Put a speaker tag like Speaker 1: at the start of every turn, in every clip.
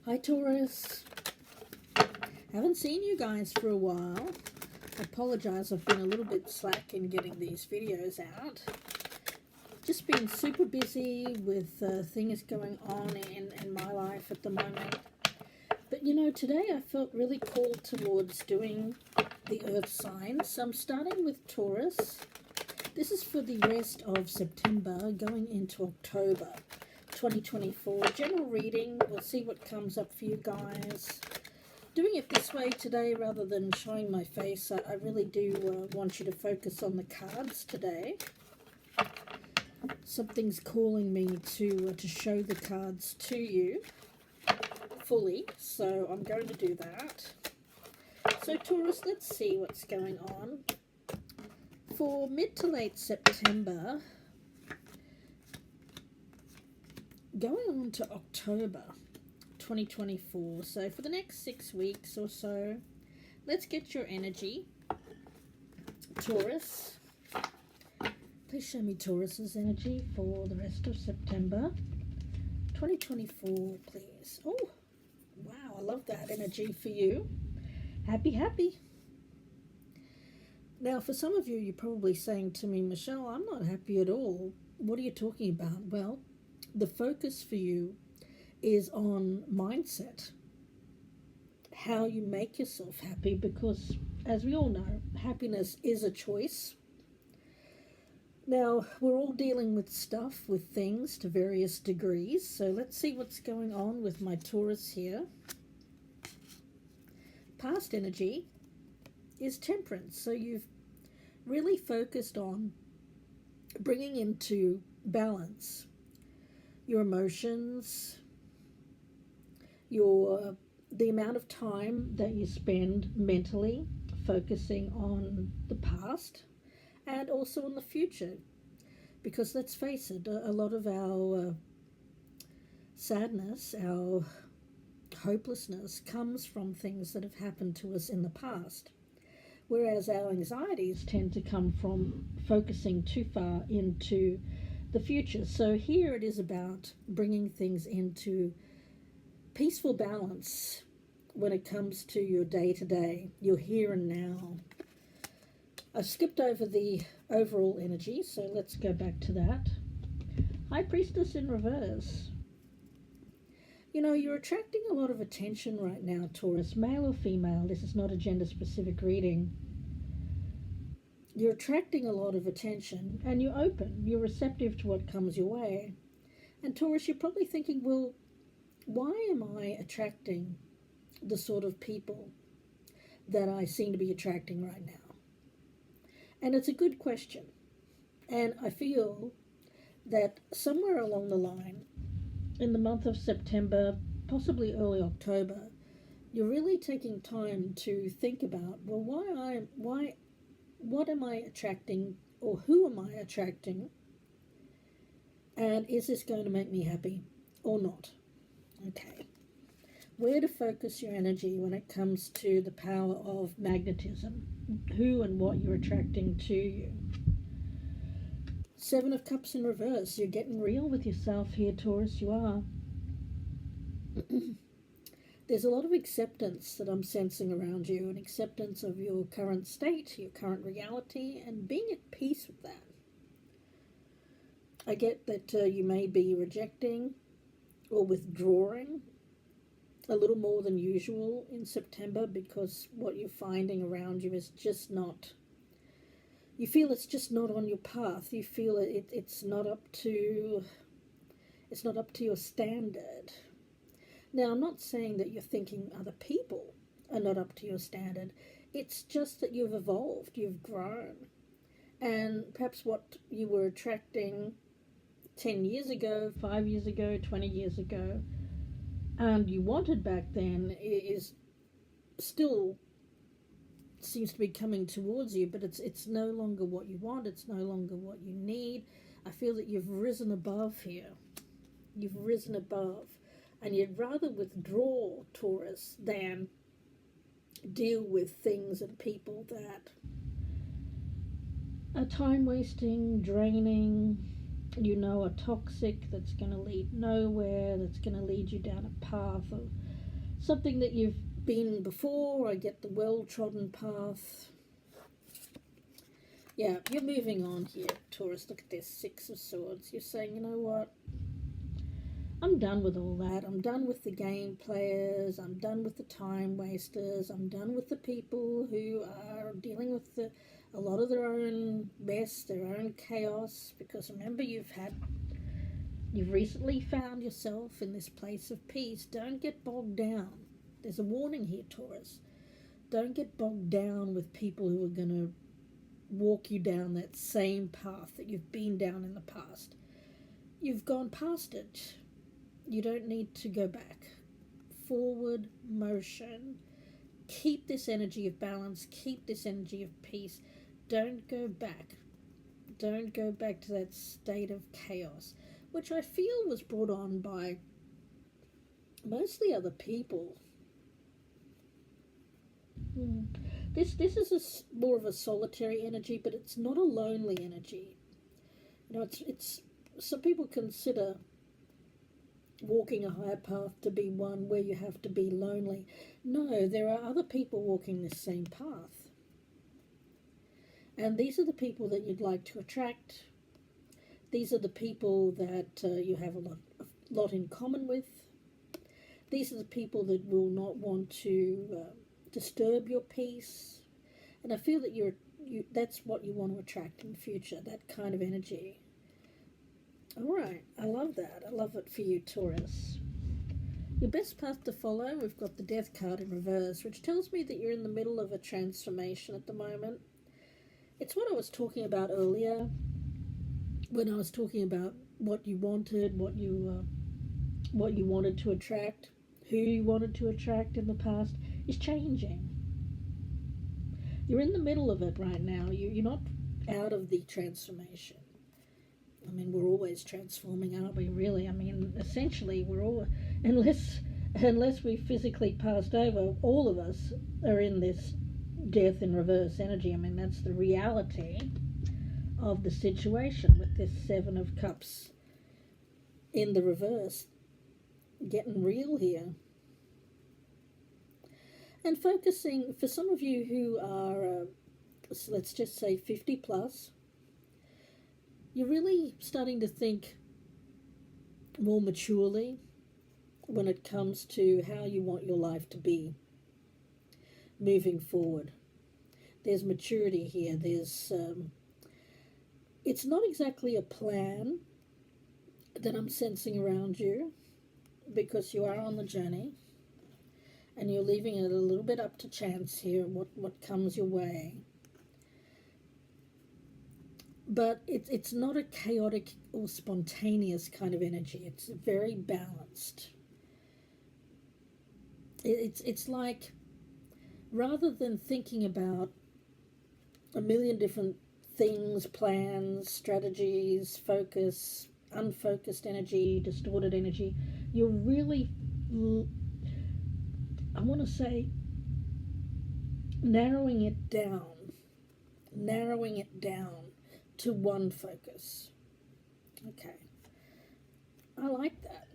Speaker 1: Hi Taurus. Haven't seen you guys for a while. I apologise, I've been a little bit slack in getting these videos out. Just been super busy with things going on in my life at the moment. But you know, today I felt really called towards doing the earth signs. So I'm starting with Taurus. This is for the rest of September going into October 2024. General reading. We'll see what comes up for you guys. Doing it this way today rather than showing my face, I really do want you to focus on the cards today. Something's calling me to show the cards to you fully, so I'm going to do that. So Taurus, let's see what's going on. For mid to late September, going on to October 2024, so for the next 6 weeks or so, let's get your energy, Taurus. Please show me Taurus's energy for the rest of September 2024, please. Oh, wow, I love that energy for you. Happy, happy. Now, for some of you, you're probably saying to me, Michelle, I'm not happy at all. What are you talking about? Well, the focus for you is on mindset, how you make yourself happy, because as we all know, happiness is a choice. Now, we're all dealing with stuff, with things to various degrees, so let's see what's going on with my Taurus here. Past energy is temperance, so you've really focused on bringing into balance your emotions, the amount of time that you spend mentally focusing on the past and also on the future, because let's face it, a lot of our sadness, our hopelessness comes from things that have happened to us in the past, whereas our anxieties tend to come from focusing too far into the future. So here it is about bringing things into peaceful balance when it comes to your day-to-day, your here and now. I've skipped over the overall energy, so let's go back to that. High Priestess in reverse. You know, you're attracting a lot of attention right now, Taurus, male or female. This is not a gender-specific reading. You're attracting a lot of attention, and you're open. You're receptive to what comes your way. And Taurus, you're probably thinking, well, why am I attracting the sort of people that I seem to be attracting right now? And it's a good question. And I feel that somewhere along the line, in the month of September, possibly early October, you're really taking time to think about, well, what am I attracting, or who am I attracting, and is this going to make me happy or not? Okay. Where to focus your energy when it comes to the power of magnetism, who and what you're attracting to you. Seven of Cups in reverse. You're getting real with yourself here, Taurus. You are. There's a lot of acceptance that I'm sensing around you, an acceptance of your current state, your current reality, and being at peace with that. I get that you may be rejecting or withdrawing a little more than usual in September, because what you're finding around you is just not, you feel it's just not on your path. You feel it's not up to your standard. Now, I'm not saying that you're thinking other people are not up to your standard. It's just that you've evolved, you've grown. And perhaps what you were attracting 10 years ago, 5 years ago, 20 years ago, and you wanted back then, is still seems to be coming towards you, but it's no longer what you want, it's no longer what you need. I feel that you've risen above here. You've risen above. And you'd rather withdraw, Taurus, than deal with things and people that are time-wasting, draining, are toxic, that's going to lead nowhere, that's going to lead you down a path of something that you've been before. I get the well-trodden path. Yeah, you're moving on here, Taurus. Look at this, Six of Swords. You're saying, you know what? I'm done with all that. I'm done with the game players. I'm done with the time wasters. I'm done with the people who are dealing with a lot of their own mess, their own chaos. Because remember, you've recently found yourself in this place of peace. Don't get bogged down. There's a warning here, Taurus. Don't get bogged down with people who are going to walk you down that same path that you've been down in the past. You've gone past it. You don't need to go back. Forward motion. Keep this energy of balance. Keep this energy of peace. Don't go back. Don't go back to that state of chaos, which I feel was brought on by mostly other people. This is more of a solitary energy, but it's not a lonely energy. You know, it's some people consider walking a higher path to be one where you have to be lonely. No, there are other people walking this same path. And these are the people that you'd like to attract. These are the people that you have a lot in common with. These are the people that will not want to disturb your peace. And I feel that that's what you want to attract in the future, that kind of energy. All right, I love that. I love it for you, Taurus. Your best path to follow, we've got the Death card in reverse, which tells me that you're in the middle of a transformation at the moment. It's what I was talking about earlier when I was talking about what you wanted, what you wanted to attract, who you wanted to attract in the past is changing. You're in the middle of it right now. You're not out of the transformation. I mean, we're always transforming, aren't we, really? I mean, essentially, we're all, unless we physically passed over, all of us are in this death in reverse energy. I mean, that's the reality of the situation with this Seven of Cups in the reverse, getting real here. And focusing, for some of you who are, let's just say 50 plus, you're really starting to think more maturely when it comes to how you want your life to be moving forward. There's maturity here. There's it's not exactly a plan that I'm sensing around you, because you are on the journey and you're leaving it a little bit up to chance here, what comes your way. But it's not a chaotic or spontaneous kind of energy. It's very balanced. It's like, rather than thinking about a million different things, plans, strategies, focus, unfocused energy, distorted energy, you're really, I want to say, narrowing it down to one focus. Okay, I like that.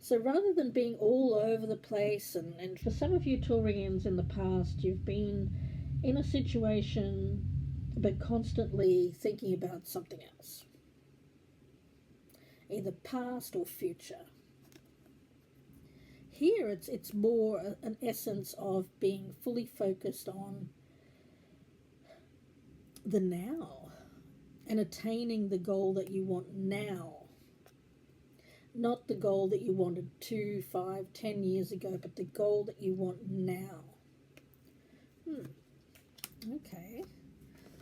Speaker 1: So rather than being all over the place, and for some of you Taurians in the past, you've been in a situation but constantly thinking about something else, either past or future. Here it's more an essence of being fully focused on the now and attaining the goal that you want now. Not the goal that you wanted 2, 5, 10 years ago, but the goal that you want now. Okay,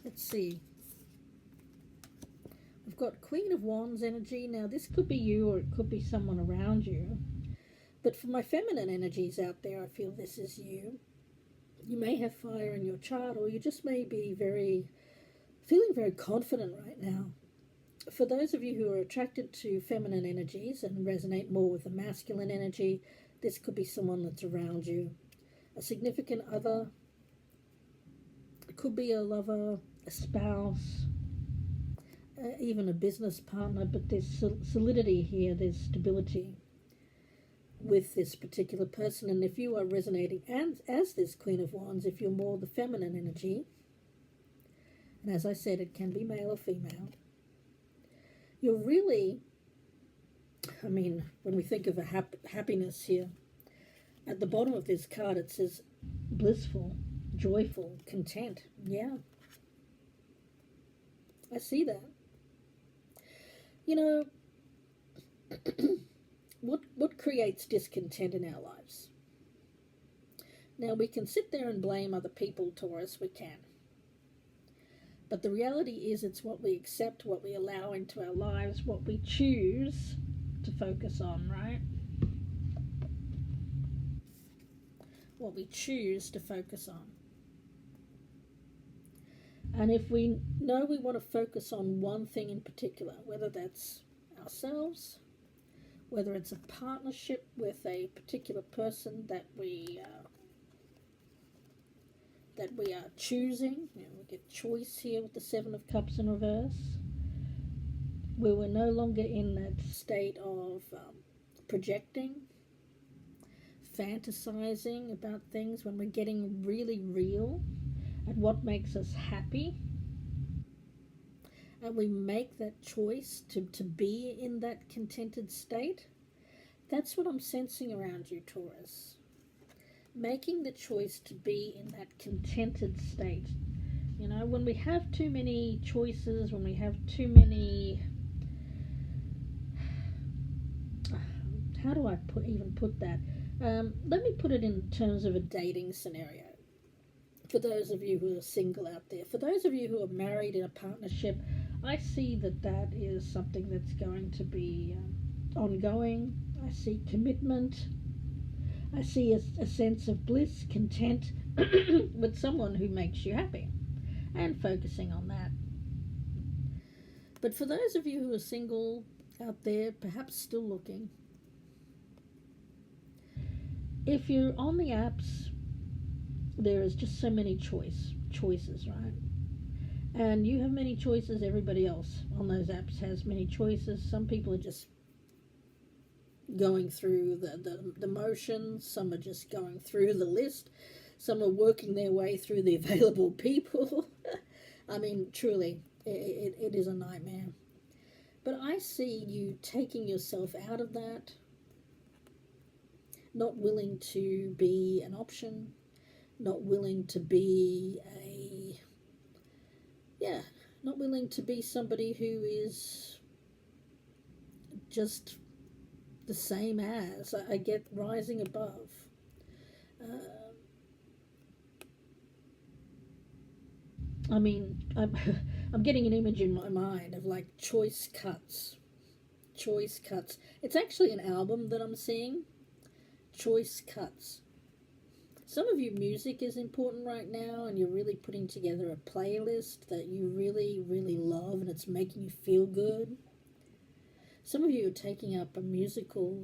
Speaker 1: let's see. We've got Queen of Wands energy. Now, this could be you or it could be someone around you. But for my feminine energies out there, I feel this is you. You may have fire in your chart, or you just may be feeling very confident right now. For those of you who are attracted to feminine energies and resonate more with the masculine energy, this could be someone that's around you. A significant other. It could be a lover, a spouse, even a business partner, but there's solidity here, there's stability. with this particular person. And if you are resonating as this Queen of Wands, if you're more the feminine energy, and as I said, it can be male or female, you're really, I mean, when we think of a happiness here, at the bottom of this card it says blissful, joyful, content. Yeah, I see that. You know, what creates discontent in our lives? Now, we can sit there and blame other people, Taurus, we can. But the reality is it's what we accept, what we allow into our lives, what we choose to focus on, right? What we choose to focus on. And if we know we want to focus on one thing in particular, whether that's ourselves, whether it's a partnership with a particular person that we are choosing, you know, we get choice here with the Seven of Cups in reverse, where we're no longer in that state of projecting, fantasizing about things, when we're getting really real at what makes us happy, and we make that choice to be in that contented state. That's what I'm sensing around you, Taurus. Making the choice to be in that contented state. You know, when we have too many choices, when we have too many, how do I even put that? Let me put it in terms of a dating scenario. For those of you who are single out there, for those of you who are married in a partnership, I see that is something that's going to be ongoing. I see commitment. I see a sense of bliss, content with someone who makes you happy, and focusing on that. But for those of you who are single out there, perhaps still looking, if you're on the apps, there is just so many choices, right? And you have many choices. Everybody else on those apps has many choices. Some people are just going through the motions. Some are just going through the list. Some are working their way through the available people. I mean, truly, it is a nightmare. But I see you taking yourself out of that, not willing to be an option, not willing to be not willing to be somebody who is just the same as. I get rising above. I mean, I'm getting an image in my mind of like choice cuts. Choice cuts. It's actually an album that I'm seeing. Choice cuts. Some of you, music is important right now, and you're really putting together a playlist that you really, really love, and it's making you feel good. Some of you are taking up a musical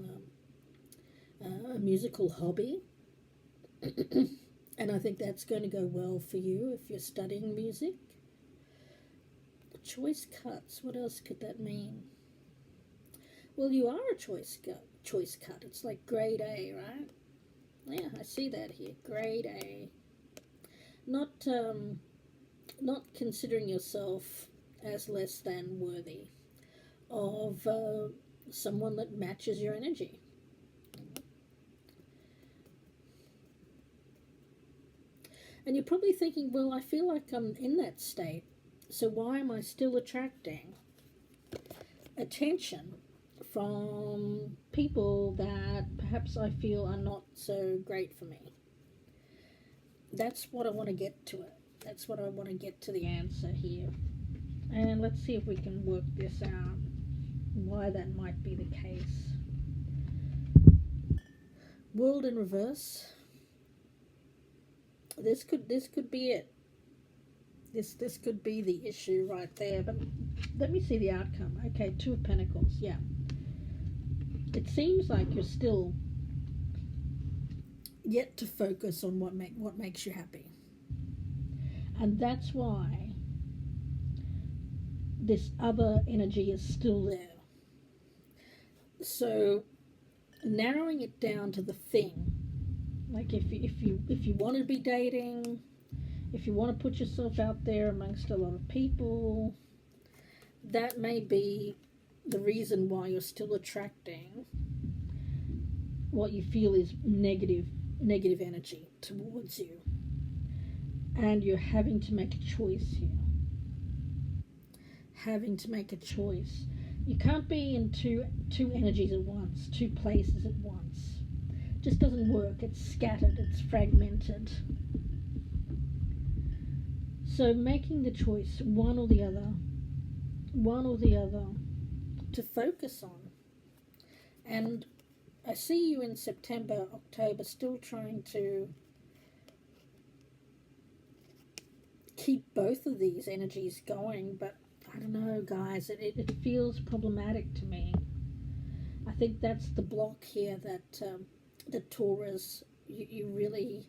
Speaker 1: hobby, and I think that's going to go well for you if you're studying music. Choice cuts. What else could that mean? Well, you are a choice cut. It's like grade A, right? Yeah, I see that here. Grade A. Not considering yourself as less than worthy of someone that matches your energy. And you're probably thinking, well, I feel like I'm in that state, so why am I still attracting attention from people that perhaps I feel are not so great for me? That's what I want to get to it. That's what I want to get to the answer here. And let's see if we can work this out, why that might be the case. World in reverse. This could be it. This could be the issue right there. But let me see the outcome. Okay, Two of Pentacles. Yeah. It seems like you're still yet to focus on what makes you happy. And that's why this other energy is still there. So narrowing it down to the thing. Like if you want to be dating, if you want to put yourself out there amongst a lot of people, that may be the reason why you're still attracting what you feel is negative energy towards you. And you're having to make a choice here. Having to make a choice. You can't be in two energies at once, two places at once. It just doesn't work. It's scattered, it's fragmented. So making the choice, one or the other, to focus on. And I see you in September, October, still trying to keep both of these energies going, but I don't know, guys, it feels problematic to me. I think that's the block here, that the Taurus, you really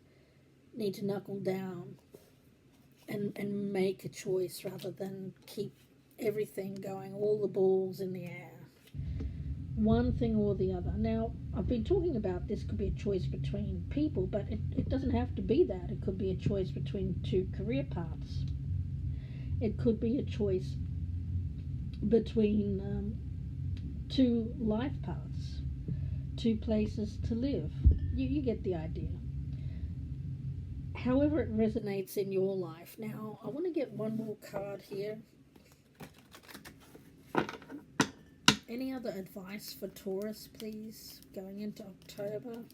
Speaker 1: need to knuckle down and make a choice rather than keep everything going, all the balls in the air. One thing or the other. Now, I've been talking about this could be a choice between people, but it doesn't have to be that. It could be a choice between two career paths. It could be a choice between two life paths, two places to live. You get the idea. However it resonates in your life. Now, I want to get one more card here. Any other advice for Taurus, please, going into October?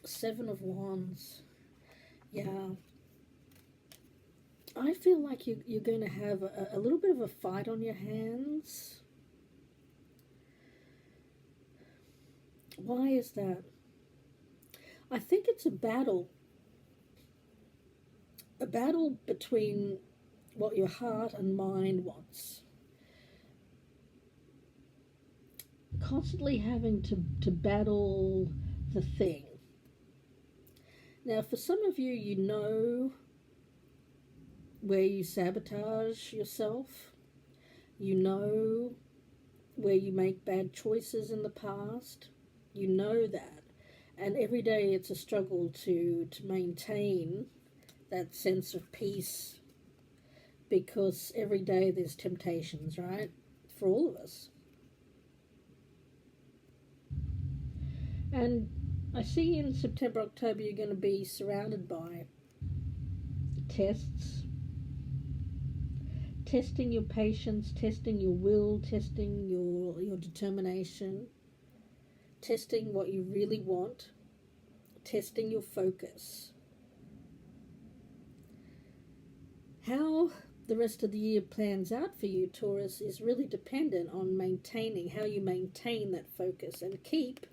Speaker 1: Seven of Wands. Yeah. I feel like you're going to have a little bit of a fight on your hands. Why is that? I think it's a battle. A battle between what your heart and mind wants. Constantly having to battle the thing. Now, for some of you, you know where you sabotage yourself. You know where you make bad choices in the past. You know that. And every day it's a struggle to maintain that sense of peace, because every day there's temptations, right? For all of us. And I see in September, October, you're going to be surrounded by tests. Testing your patience, testing your will, testing your determination, testing what you really want, testing your focus. How the rest of the year plans out for you, Taurus, is really dependent on maintaining, how you maintain that focus and keep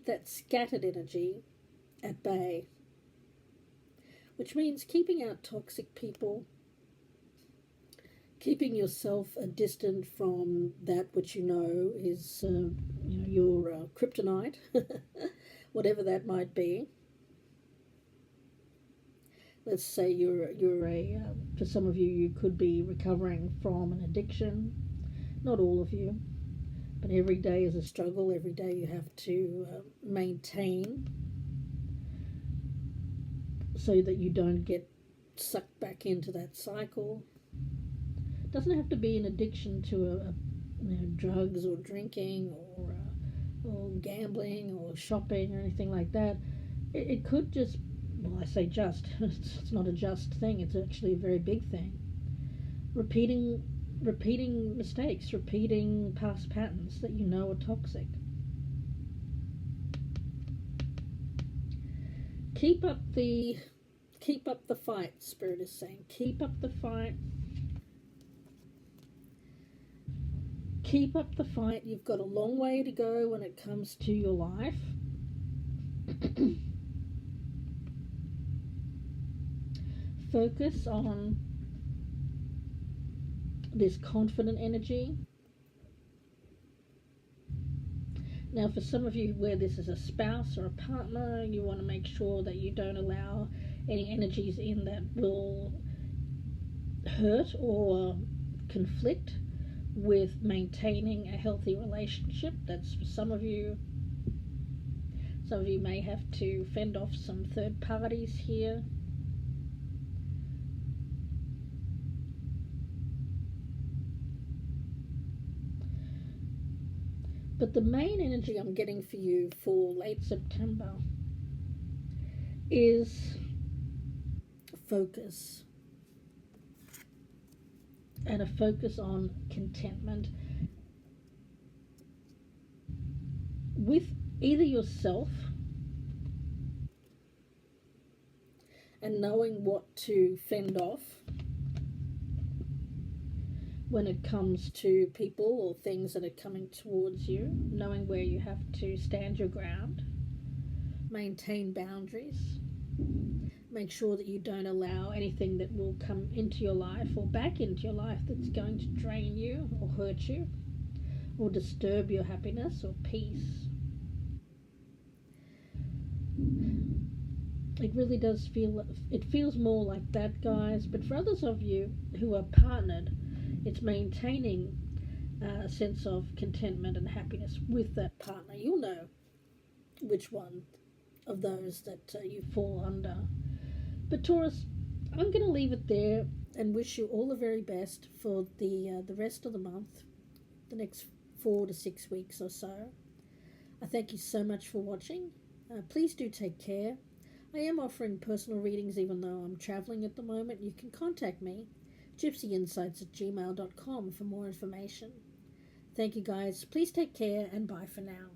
Speaker 1: that scattered energy at bay, which means keeping out toxic people, keeping yourself distant from that which you know is your kryptonite, whatever that might be. Let's say you're for some of you, you could be recovering from an addiction. Not all of you. But every day is a struggle. Every day you have to maintain so that you don't get sucked back into that cycle. It doesn't have to be an addiction to drugs or drinking or gambling or shopping or anything like that. It could just, well, I say just, it's not a just thing. It's actually a very big thing. Repeating mistakes, repeating past patterns that you know are toxic. Keep up the fight, Spirit is saying. Keep up the fight. Keep up the fight. You've got a long way to go when it comes to your life. Focus on this confident energy. Now, for some of you where this is a spouse or a partner, you want to make sure that you don't allow any energies in that will hurt or conflict with maintaining a healthy relationship. That's for some of you. Some of you may have to fend off some third parties here. But the main energy I'm getting for you for late September is focus. And a focus on contentment with either yourself and knowing what to fend off when it comes to people or things that are coming towards you, knowing where you have to stand your ground, maintain boundaries, make sure that you don't allow anything that will come into your life or back into your life that's going to drain you or hurt you or disturb your happiness or peace. It really does it feels more like that, guys. But for others of you who are partnered, it's maintaining a sense of contentment and happiness with that partner. You'll know which one of those that you fall under. But Taurus, I'm going to leave it there and wish you all the very best for the rest of the month, the next 4 to 6 weeks or so. I thank you so much for watching. Please do take care. I am offering personal readings even though I'm traveling at the moment. You can contact me, gypsyinsights@gmail.com, for more information. Thank you guys. Please take care and bye for now.